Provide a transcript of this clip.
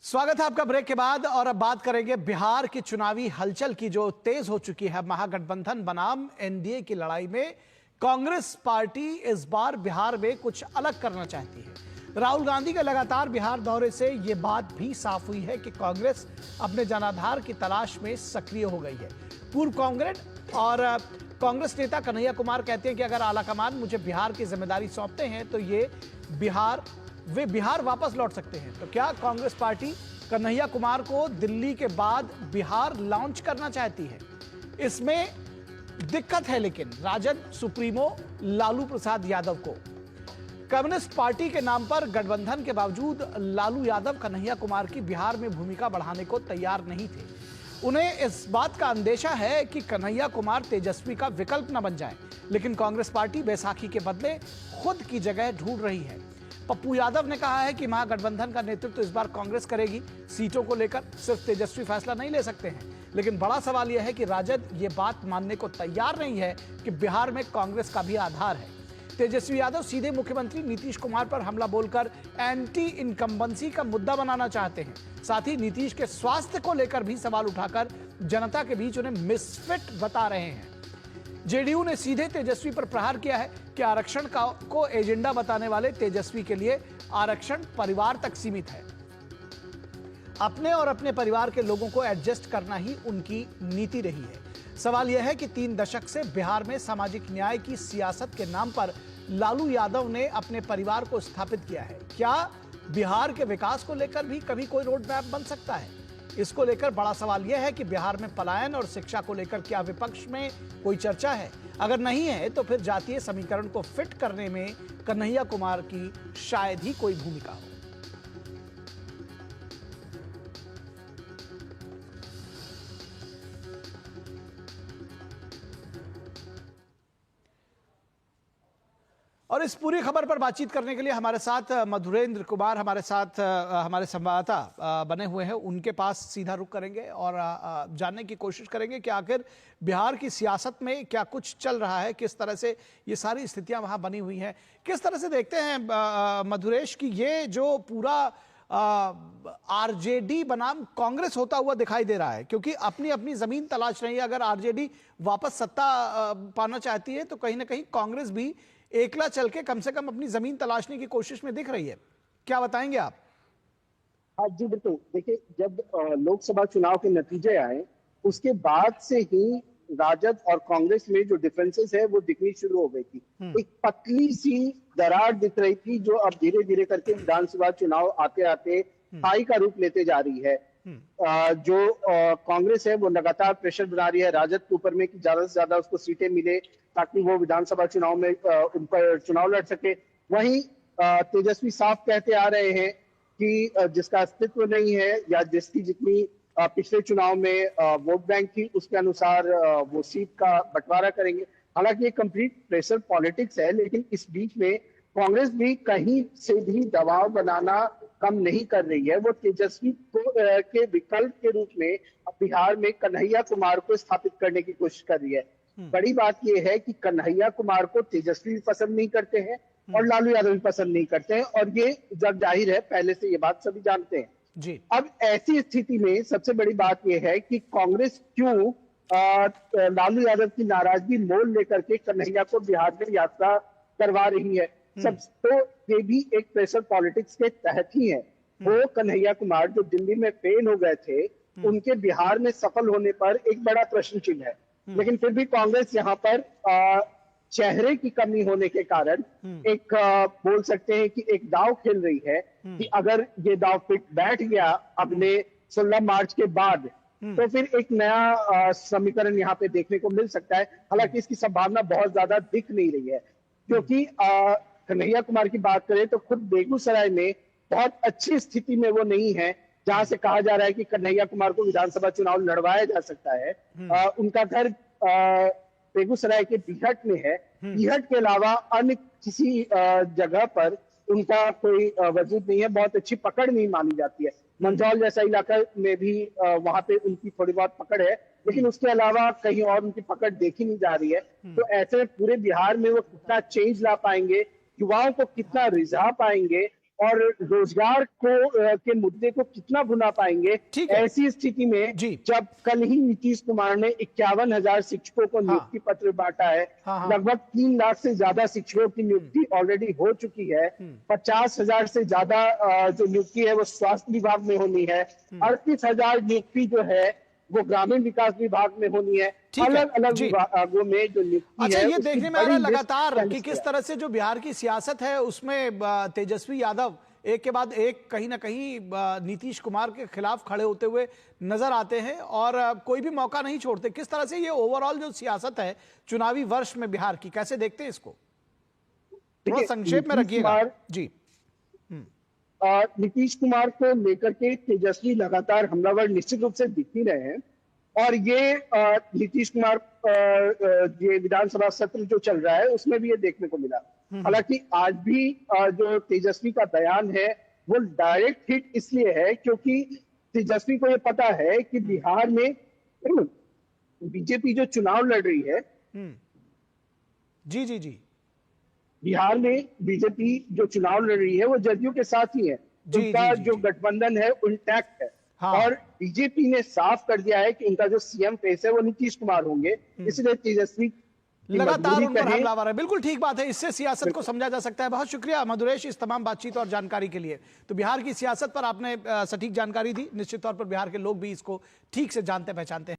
स्वागत है आपका ब्रेक के बाद। और अब बात करेंगे बिहार की चुनावी हलचल की, जो तेज हो चुकी है। महागठबंधन बनाम एनडीए की लड़ाई में कांग्रेस पार्टी इस बार बिहार में कुछ अलग करना चाहती है। राहुल गांधी के लगातार बिहार दौरे से यह बात भी साफ हुई है कि कांग्रेस अपने जनाधार की तलाश में सक्रिय हो गई है। पूर्व कांग्रेस और कांग्रेस नेता कन्हैया कुमार कहते हैं कि अगर आलाकमान मुझे बिहार की जिम्मेदारी सौंपते हैं तो वे बिहार वापस लौट सकते हैं। तो क्या कांग्रेस पार्टी कन्हैया कुमार को दिल्ली के बाद बिहार लॉन्च करना चाहती है? इसमें दिक्कत है लेकिन राजद सुप्रीमो लालू प्रसाद यादव को। कम्युनिस्ट पार्टी के नाम पर गठबंधन के बावजूद लालू यादव कन्हैया कुमार की बिहार में भूमिका बढ़ाने को तैयार नहीं थे। उन्हें इस बात का अंदेशा है कि कन्हैया कुमार तेजस्वी का विकल्प न बन जाए। लेकिन कांग्रेस पार्टी बैसाखी के बदले खुद की जगह ढूंढ रही है। पप्पू यादव ने कहा है कि महागठबंधन का नेतृत्व इस बार कांग्रेस करेगी। सीटों को लेकर सिर्फ तेजस्वी फैसला नहीं ले सकते हैं। लेकिन बड़ा सवाल यह है कि राजद ये बात मानने को तैयार नहीं है कि बिहार में कांग्रेस का भी आधार है। तेजस्वी यादव सीधे मुख्यमंत्री नीतीश कुमार पर हमला बोलकर एंटी इनकम्बेंसी का मुद्दा बनाना चाहते हैं। साथ ही नीतीश के स्वास्थ्य को लेकर भी सवाल उठाकर जनता के बीच उन्हें मिसफिट बता रहे हैं। जेडीयू ने सीधे तेजस्वी पर प्रहार किया है कि आरक्षण को एजेंडा बताने वाले तेजस्वी के लिए आरक्षण परिवार तक सीमित है। अपने और अपने परिवार के लोगों को एडजस्ट करना ही उनकी नीति रही है। सवाल यह है कि 3 दशक से बिहार में सामाजिक न्याय की सियासत के नाम पर लालू यादव ने अपने परिवार को स्थापित किया है। क्या बिहार के विकास को लेकर भी कभी कोई रोड मैप बन सकता है? इसको लेकर बड़ा सवाल यह है कि बिहार में पलायन और शिक्षा को लेकर क्या विपक्ष में कोई चर्चा है? अगर नहीं है तो फिर जातीय समीकरण को फिट करने में कन्हैया कुमार की शायद ही कोई भूमिका हो। और इस पूरी खबर पर बातचीत करने के लिए हमारे साथ मधुरेंद्र कुमार हमारे संवाददाता बने हुए हैं। उनके पास सीधा रुख करेंगे और जानने की कोशिश करेंगे कि आखिर बिहार की सियासत में क्या कुछ चल रहा है, किस तरह से ये सारी स्थितियां वहां बनी हुई हैं। किस तरह से देखते हैं मधुरेश की ये जो पूरा आरजेडी बनाम कांग्रेस होता हुआ दिखाई दे रहा है, क्योंकि अपनी अपनी जमीन तलाश रही है। अगर आरजेडी वापस सत्ता पाना चाहती है तो कहीं ना कहीं कांग्रेस भी एकला चल के कम से कम अपनी जमीन तलाशने की कोशिश में दिख रही है। क्या बताएंगे आप? हाँ जी बिल्कुल। देखिए, जब लोकसभा चुनाव के नतीजे आए उसके बाद से ही राजद और कांग्रेस में जो डिफरेंसेस है वो दिखनी शुरू हो गई थी। एक पतली सी दरार दिख रही थी जो अब धीरे धीरे करके विधानसभा चुनाव आते आते खाई का रूप लेते जा रही है। जो कांग्रेस है वो लगातार प्रेशर बना रही है राजद के ऊपर में कि ज्यादा से ज्यादा उसको सीटें मिले ताकि वो विधानसभा चुनाव में उन पर चुनाव लड़ सके। वहीं तेजस्वी साफ कहते आ रहे हैं कि जिसका अस्तित्व नहीं है या जिसकी जितनी पिछले चुनाव में वोट बैंक थी उसके अनुसार वो सीट का बंटवारा करेंगे। हालांकि ये कंप्लीट प्रेशर पॉलिटिक्स है, लेकिन इस बीच में कांग्रेस भी कहीं से भी दबाव बनाना कम नहीं कर रही है। वो तेजस्वी के विकल्प के रूप में बिहार में कन्हैया कुमार को स्थापित करने की कोशिश कर रही है। बड़ी बात यह है कि कन्हैया कुमार को तेजस्वी भी पसंद नहीं करते हैं और लालू यादव भी पसंद नहीं करते हैं, और ये जग जाहिर है, पहले से ये बात सभी जानते हैं जी। अब ऐसी स्थिति में सबसे बड़ी बात यह है कि कांग्रेस क्यों लालू यादव की नाराजगी मोल लेकर के कन्हैया को बिहार में यात्रा करवा रही है। सब तो ये भी एक प्रेशर पॉलिटिक्स के तहत ही है। वो कन्हैया कुमार जो दिल्ली में फेल हो गए थे, उनके बिहार में सफल होने पर एक बड़ा प्रश्न चिन्ह है। लेकिन फिर भी कांग्रेस यहाँ पर चेहरे की कमी होने के कारण एक बोल सकते हैं कि एक दाव खेल रही है कि अगर ये दाव फिट बैठ गया अपने 16 मार्च के बाद तो फिर एक नया समीकरण यहाँ पे देखने को मिल सकता है। हालांकि इसकी संभावना बहुत ज्यादा दिख नहीं रही है, क्योंकि कन्हैया कुमार की बात करें तो खुद बेगूसराय में बहुत अच्छी स्थिति में वो नहीं है, जहां से कहा जा रहा है कि कन्हैया कुमार को विधानसभा चुनाव लड़वाया जा सकता है। उनका घर बेगूसराय के बिहट में है। बिहट के अलावा अन्य किसी जगह पर उनका कोई वजूद नहीं है, बहुत अच्छी पकड़ नहीं मानी जाती है। मंझौल जैसा इलाका में भी वहां पे उनकी थोड़ी बहुत पकड़ है, लेकिन उसके अलावा कहीं और उनकी पकड़ देखी नहीं जा रही है। तो ऐसे में पूरे बिहार में वो कितना चेंज ला पाएंगे, युवाओं को कितना रिझा पाएंगे, और रोजगार को के मुद्दे को कितना भुना पाएंगे। ठीक है। ऐसी स्थिति में जी। जब कल ही नीतीश कुमार ने 51,000 शिक्षकों को नियुक्ति पत्र बांटा है, लगभग 3 लाख से ज्यादा शिक्षकों की नियुक्ति ऑलरेडी हो चुकी है, 50,000 से ज्यादा जो नियुक्ति है वो स्वास्थ्य विभाग में होनी है, 38,000 नियुक्ति जो है वो ग्रामीण विकास विभाग में होनी है, अलग अलग विभागों में जो नियुक्ति अच्छा, है। ये देखने में आ रहा है लगातार कि किस है। तरह से जो बिहार की सियासत है उसमें तेजस्वी यादव एक के बाद एक कहीं ना कहीं नीतीश कुमार के खिलाफ खड़े होते हुए नजर आते हैं और कोई भी मौका नहीं छोड़ते। किस तरह से ये ओवरऑल जो सियासत है चुनावी वर्ष में बिहार की, कैसे देखते हैं इसको? थोड़ा संक्षेप में रखिएगा जी। नीतीश कुमार को लेकर के तेजस्वी लगातार हमलावर निश्चित रूप से दिख ही रहे हैं और ये नीतीश कुमार ये विधानसभा सत्र जो चल रहा है उसमें भी ये देखने को मिला। हालांकि आज भी जो तेजस्वी का बयान है वो डायरेक्ट हिट इसलिए है क्योंकि तेजस्वी को ये पता है कि बिहार में बीजेपी जो चुनाव लड़ रही है, जी जी जी, बिहार में बीजेपी जो चुनाव लड़ रही है वो जदयू के साथ ही है, उनका जो गठबंधन है इंटैक्ट है। और बीजेपी ने साफ कर दिया है कि इनका जो सीएम फेस है वो नीतीश कुमार होंगे, इसलिए तेजस्वी लगातार उन पर हमलावर है। बिल्कुल ठीक बात है, इससे सियासत को समझा जा सकता है। बहुत शुक्रिया मधुरेश इस तमाम बातचीत और जानकारी के लिए। तो बिहार की सियासत पर आपने सटीक जानकारी दी। निश्चित तौर पर बिहार के लोग भी इसको ठीक से जानते पहचानते हैं।